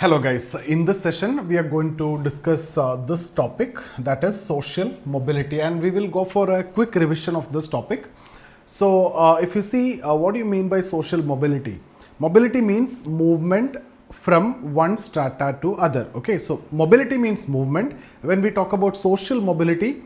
Hello guys, in this session we are going to discuss this topic, that is social mobility, and we will go for a quick revision of this topic. So if you see, what do you mean by social mobility? Mobility means movement from one strata to other. Okay, so mobility means movement. When we talk about social mobility,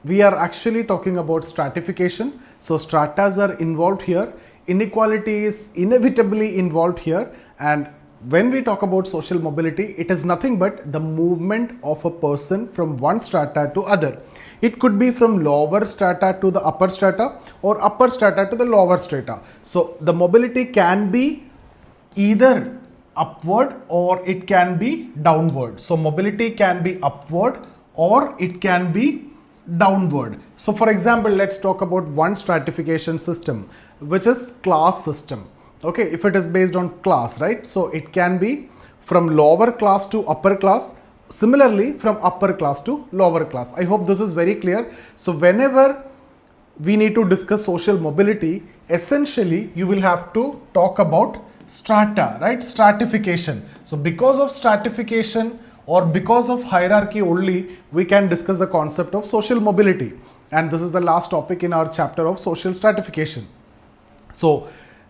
we are actually talking about stratification. So stratas are involved here, inequality is inevitably involved here, and when we talk about social mobility, it is nothing but the movement of a person from one strata to other. It could be from lower strata to the upper strata or upper strata to the lower strata. So the mobility can be either upward or it can be downward. So mobility can be upward or it can be downward. So for example, let's talk about one stratification system, which is class system. Okay, if it is based on class, right? So it can be from lower class to upper class, similarly from upper class to lower class. I hope this is very clear. So whenever we need to discuss social mobility, essentially you will have to talk about strata, right? Stratification. So because of stratification or because of hierarchy only, we can discuss the concept of social mobility. And this is the last topic in our chapter of social stratification. So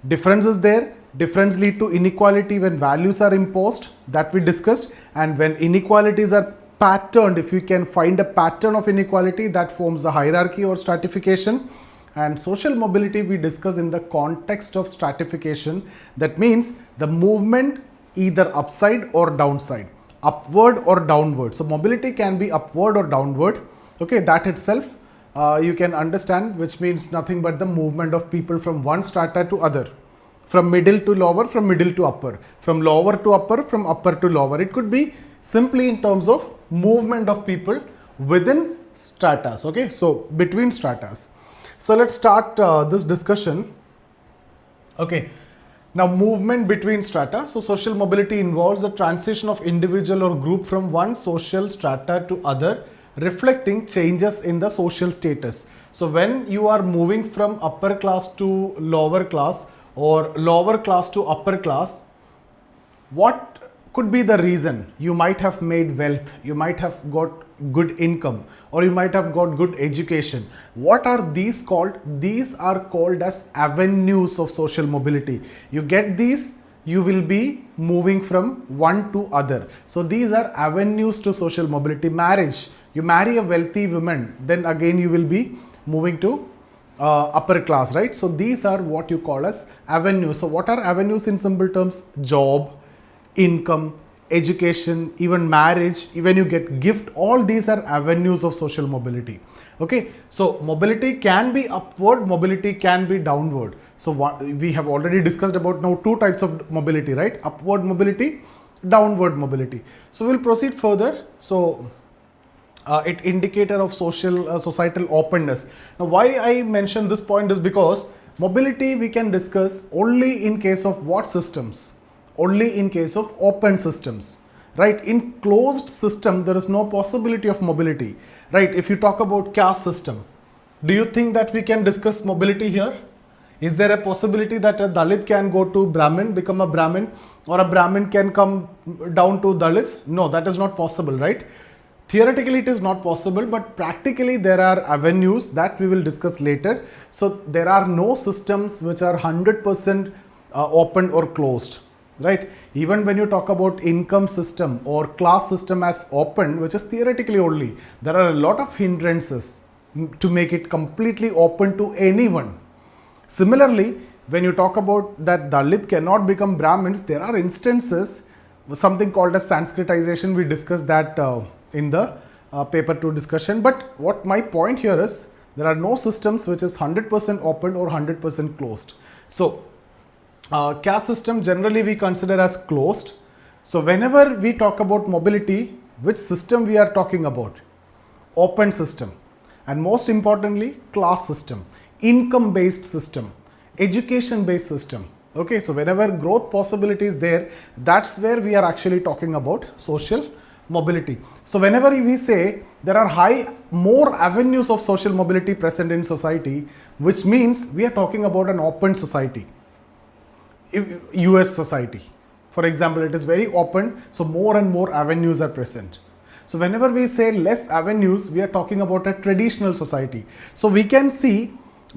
difference is there. Difference lead to inequality when values are imposed, that we discussed, and when inequalities are patterned, if you can find a pattern of inequality, that forms the hierarchy or stratification. And social mobility we discuss in the context of stratification. That means the movement either upside or downside, upward or downward. So mobility can be upward or downward. Okay, that itself you can understand, which means nothing but the movement of people from one strata to other, from middle to lower, from middle to upper, from lower to upper, from upper to lower. It could be simply in terms of movement of people within stratas. Okay, so between stratas. So let's start this discussion. Okay, now movement between strata. So social mobility involves the transition of individual or group from one social strata to other, reflecting changes in the social status. So when you are moving from upper class to lower class or lower class to upper class, what could be the reason? You might have made wealth, you might have got good income, or you might have got good education. What are these called? These are called as avenues of social mobility. You get these, you will be moving from one to other. So these are avenues to social mobility. Marriage, you marry a wealthy woman, then again you will be moving to upper class, right? So these are what you call as avenues. So what are avenues in simple terms? Job, income, education, even marriage, even you get gift, all these are avenues of social mobility. Okay, so mobility can be upward, mobility can be downward. So we have already discussed about now two types of mobility, right? Upward mobility, downward mobility. So we'll proceed further. So it indicator of societal openness. Now why I mention this point is because mobility we can discuss only in case of what systems? Only in case of open systems, right? In closed system there is no possibility of mobility, right? If you talk about caste system, do you think that we can discuss mobility here? Is there a possibility that a Dalit can go to Brahmin, become a Brahmin, or a Brahmin can come down to Dalit? No, that is not possible, right? Theoretically it is not possible, but practically there are avenues that we will discuss later. So there are no systems which are 100% open or closed, right? Even when you talk about income system or class system as open, which is theoretically only, there are a lot of hindrances to make it completely open to anyone. Similarly, when you talk about that Dalit cannot become Brahmins, there are instances, something called as Sanskritization, we discussed that in the paper 2 discussion. But what my point here is, there are no systems which is 100% open or 100% closed. So caste system generally we consider as closed. So whenever we talk about mobility, which system we are talking about? Open system. And most importantly, class system, income based system, education based system. Okay, so whenever growth possibility is there, that's where we are actually talking about social mobility. So whenever we say there are more avenues of social mobility present in society, which means we are talking about an open society. US society, For example, it is very open, so more and more avenues are present. So whenever we say less avenues, we are talking about a traditional society. So we can see,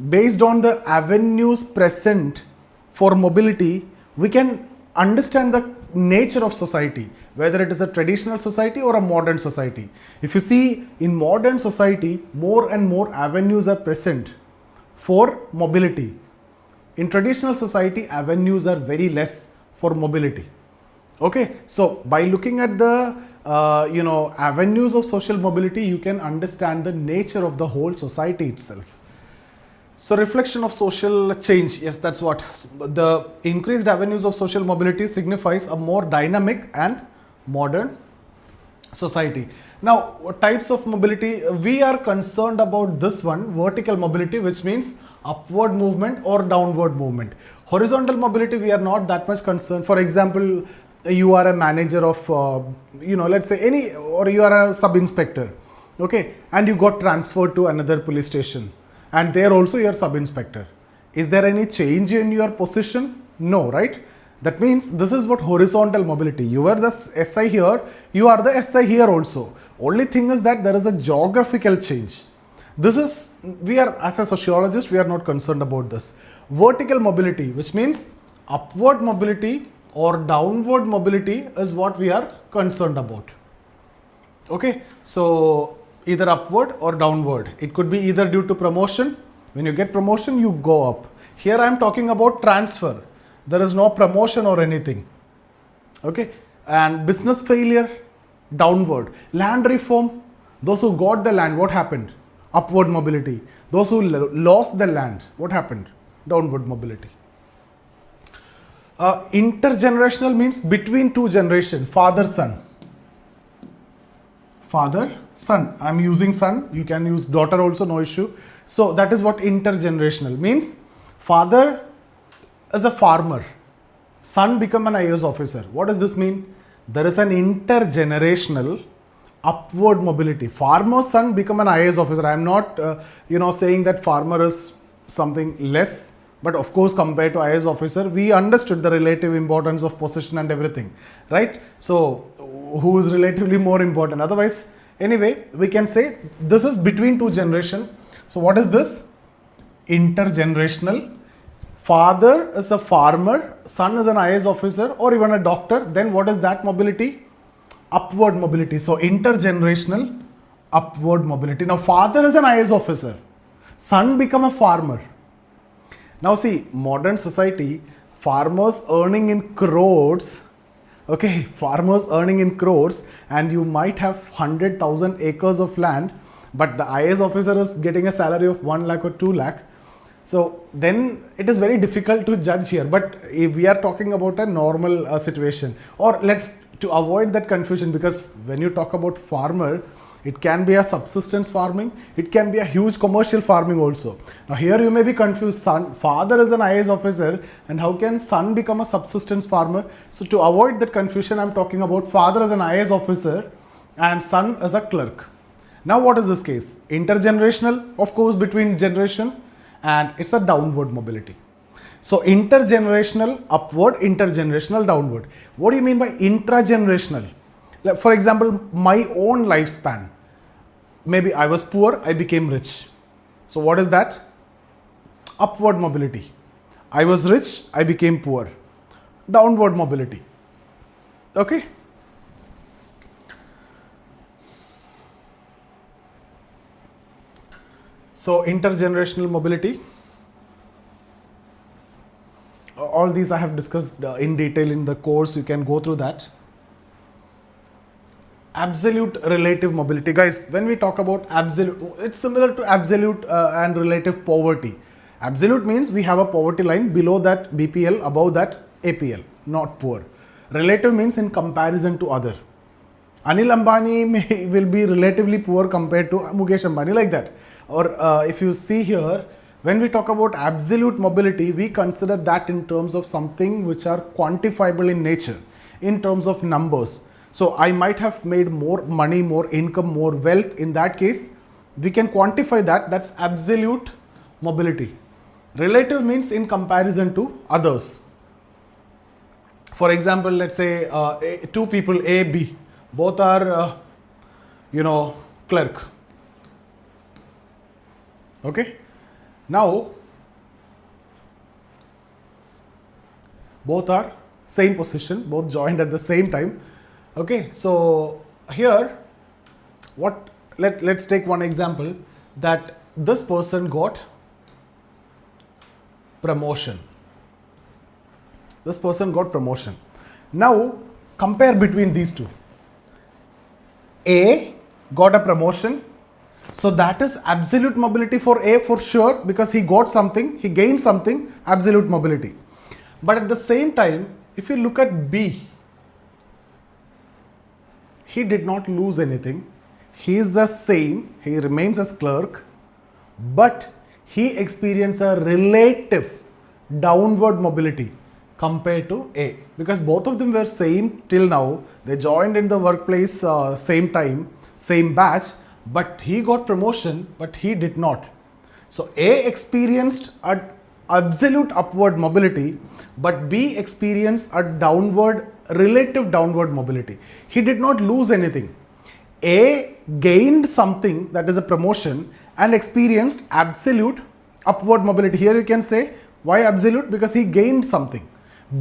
based on the avenues present for mobility, we can understand the nature of society, whether it is a traditional society or a modern society. If you see, in modern society, more and more avenues are present for mobility. In traditional society, avenues are very less for mobility. Okay, so by looking at the avenues of social mobility, you can understand the nature of the whole society itself. So reflection of social change, yes, that's what. The increased avenues of social mobility signifies a more dynamic and modern society. Now, what types of mobility? We are concerned about this one, vertical mobility, which means upward movement or downward movement. Horizontal mobility, we are not that much concerned. For example, you are a manager of, let's say or you are a sub-inspector, okay, and you got transferred to another police station, and there also you are sub-inspector. Is there any change in your position? No, right? That means this is what horizontal mobility. You are the SI here, you are the SI here also. Only thing is that there is a geographical change. We are, as a sociologist, we are not concerned about this. Vertical mobility, which means upward mobility or downward mobility, is what we are concerned about. Okay, so either upward or downward. It could be either due to promotion. When you get promotion, you go up. Here I am talking about transfer. There is no promotion or anything. Okay, and business failure, downward. Land reform, those who got the land, what happened? Upward mobility. Those who lost the land, what happened? Downward mobility. Intergenerational means between two generations, father, son. Father, son. I am using son, you can use daughter also, no issue. So that is what intergenerational means. Father is a farmer, son become an IAS officer. What does this mean? There is an intergenerational upward mobility. Farmer's son become an IAS officer. I am not saying that farmer is something less, but of course compared to IAS officer, we understood the relative importance of position and everything, right? So who is relatively more important? Otherwise, anyway, we can say this is between two generations. So what is this? Intergenerational. Father is a farmer, son is an IAS officer or even a doctor. Then what is that mobility? Upward mobility. So intergenerational upward mobility. Now father is an IAS officer, son become a farmer. Now see, modern society, farmers earning in crores, okay, farmers earning in crores, and you might have 100,000 acres of land, but the IAS officer is getting a salary of 1 lakh or 2 lakh. So then it is very difficult to judge here. But if we are talking about a normal situation, or to avoid that confusion, because when you talk about farmer, it can be a subsistence farming, it can be a huge commercial farming also. Now here you may be confused, father is an IAS officer and how can son become a subsistence farmer? So to avoid that confusion, I am talking about father as an IAS officer and son as a clerk. Now what is this case? Intergenerational, of course, between generation, and it's a downward mobility. So intergenerational upward, intergenerational downward. What do you mean by intragenerational? Like for example, my own lifespan. Maybe I was poor, I became rich. So what is that? Upward mobility. I was rich, I became poor. Downward mobility. Okay? So intergenerational mobility. All these I have discussed in detail in the course, you can go through that. Absolute relative mobility. Guys, when we talk about absolute, it's similar to absolute and relative poverty. Absolute means we have a poverty line, below that BPL, above that APL, not poor. Relative means in comparison to other. Anil Ambani will be relatively poor compared to Mukesh Ambani, like that. Or if you see here, when we talk about absolute mobility, we consider that in terms of something which are quantifiable in nature, in terms of numbers. So I might have made more money, more income, more wealth. In that case, we can quantify that. That's absolute mobility. Relative means in comparison to others. For example, let's say two people A, B, both are clerk. Okay. Now both are same position, both joined at the same time. Okay. So here, let's take one example, that this person got promotion. This person got promotion. Now compare between these two. A got a promotion, so that is absolute mobility for A for sure, because he got something, he gained something, absolute mobility. But at the same time, if you look at B, he did not lose anything. He is the same, he remains as clerk, but he experienced a relative downward mobility compared to A, because both of them were same till now. They joined in the workplace same time, same batch, but he got promotion, but he did not. So A experienced a absolute upward mobility, but B experienced a relative downward mobility. He did not lose anything. A gained something, that is a promotion, and experienced absolute upward mobility. Here you can say, why absolute? Because he gained something.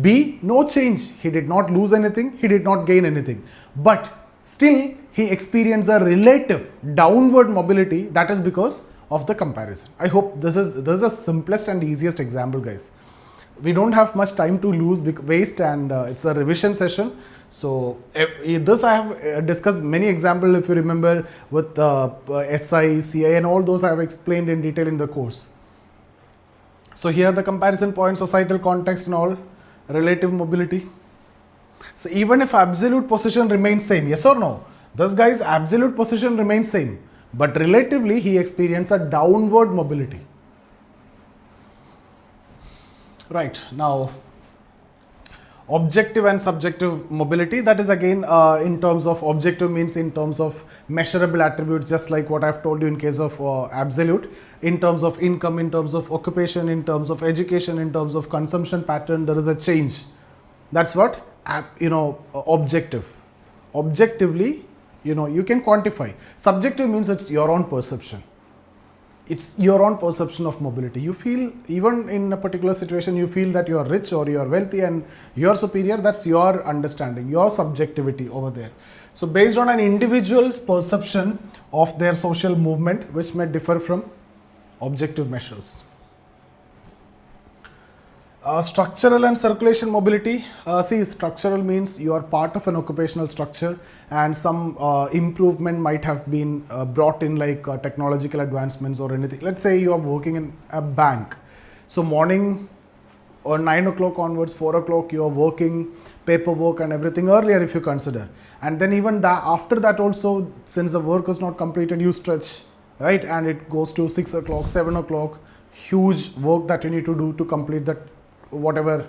B, no change. He did not lose anything, he did not gain anything. But still, he experienced a relative downward mobility. That is because of the comparison. I hope this is the simplest and easiest example, guys. We don't have much time to waste, and it's a revision session. So this I have discussed many examples, if you remember, with SI, CI, and all those I have explained in detail in the course. So here the comparison point, societal context and all, relative mobility. So even if absolute position remains same, yes or no? This guy's absolute position remains same, but relatively he experienced a downward mobility. Right, now objective and subjective mobility, that is again in terms of objective means in terms of measurable attributes, just like what I've told you in case of absolute, in terms of income, in terms of occupation, in terms of education, in terms of consumption pattern, there is a change. That's what objective. Objectively, you can quantify. Subjective means it's your own perception. It's your own perception of mobility. You feel, even in a particular situation, you feel that you are rich or you are wealthy and you are superior. That's your understanding, your subjectivity over there. So based on an individual's perception of their social movement, which may differ from objective measures. Structural and circulation mobility. See, structural means you are part of an occupational structure and some improvement might have been brought in, like technological advancements or anything. Let's say you are working in a bank. So morning or 9 o'clock onwards, 4 o'clock, you are working paperwork and everything earlier if you consider. And then even that, after that also, since the work is not completed, you stretch, right? And it goes to 6 o'clock, 7 o'clock, huge work that you need to do to complete that whatever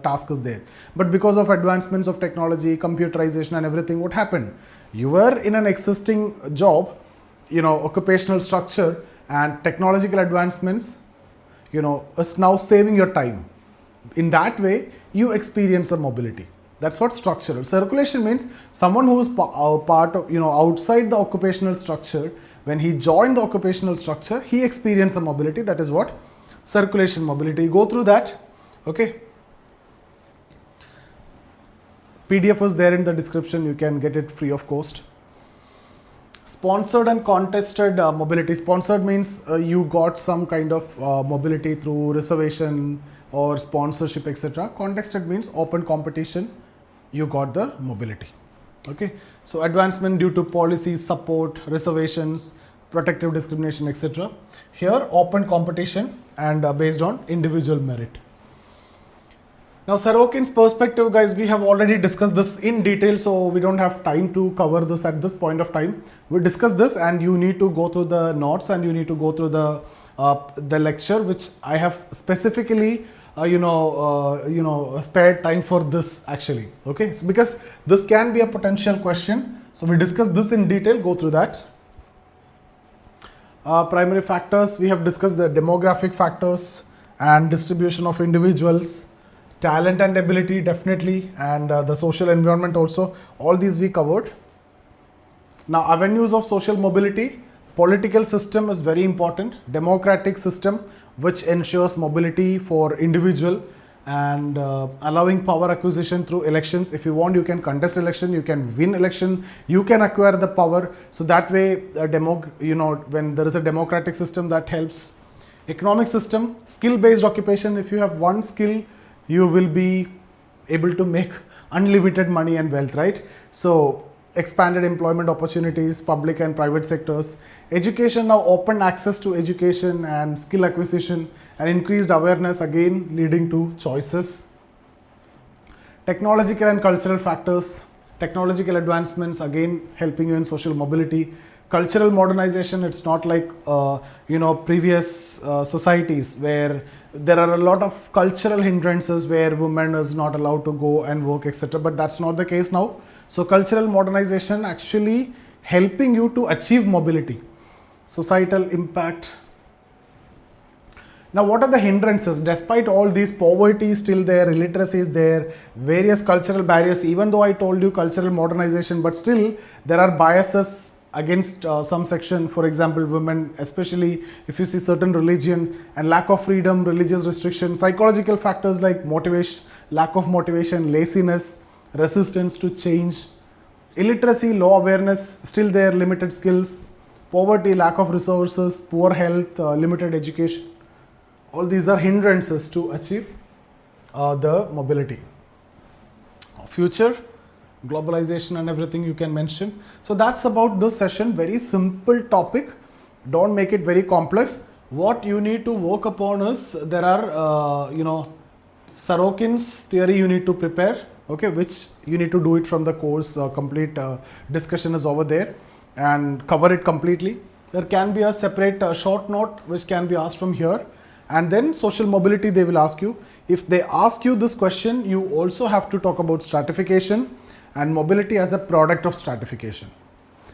task is there. But because of advancements of technology, computerization and everything, what happened? You were in an existing job, occupational structure, and technological advancements, is now saving your time. In that way, you experience a mobility. That's what structural. Circulation means someone who is part of, outside the occupational structure. When he joined the occupational structure, he experienced a mobility. That is what circulation mobility. Go through that. Okay. PDF is there in the description. You can get it free of cost. Sponsored and contested mobility. Sponsored means you got some kind of mobility through reservation or sponsorship, etc. Contested means open competition. You got the mobility. Okay. So advancement due to policies, support, reservations, protective discrimination, etc. Here open competition and based on individual merit. Now, Sarins perspective, guys, we have already discussed this in detail, so we don't have time to cover this at this point of time. We discussed this, and you need to go through the notes and you need to go through the lecture, which I have specifically, spared time for this actually. Okay, so because this can be a potential question, so we discussed this in detail. Go through that. Primary factors, we have discussed the demographic factors and distribution of individuals. talent and ability definitely, and the social environment also. All these we covered. Now, avenues of social mobility. Political system is very important. Democratic system which ensures mobility for individual and allowing power acquisition through elections. If you want, you can contest election, you can win election, you can acquire the power. So that way, when there is a democratic system, that helps. Economic system, skill-based occupation. If you have one skill, you will be able to make unlimited money and wealth, right? So expanded employment opportunities, public and private sectors. Education, now open access to education and skill acquisition and increased awareness, again leading to choices. Technological and cultural factors. Technological advancements, again helping you in social mobility. Cultural modernization, it's not like previous societies where there are a lot of cultural hindrances where women is not allowed to go and work, etc. But that's not the case now. So cultural modernization actually helping you to achieve mobility. Societal impact. Now, what are the hindrances? Despite all these, poverty is still there, illiteracy is there, various cultural barriers. Even though I told you cultural modernization, but still there are biases against some section. For example, women, especially if you see certain religion, and lack of freedom, religious restrictions, psychological factors like motivation, lack of motivation, laziness, resistance to change, illiteracy, low awareness, still there, limited skills, poverty, lack of resources, poor health, limited education. All these are hindrances to achieve the mobility. Future, globalization and everything you can mention. So that's about this session. Very simple topic. Don't make it very complex. What you need to work upon is there are, Sorokin's theory you need to prepare. Okay, which you need to do it from the course. Complete discussion is over there and cover it completely. There can be a separate short note which can be asked from here, and then social mobility they will ask you. If they ask you this question, you also have to talk about stratification and mobility as a product of stratification.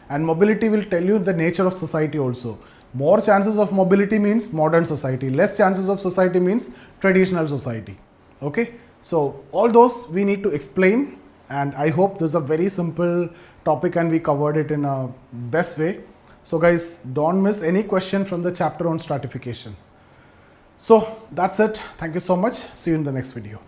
And mobility will tell you the nature of society also. More chances of mobility means modern society. Less chances of society means traditional society. Okay. So all those we need to explain, and I hope this is a very simple topic and we covered it in a best way. So guys, don't miss any question from the chapter on stratification. So that's it. Thank you so much. See you in the next video.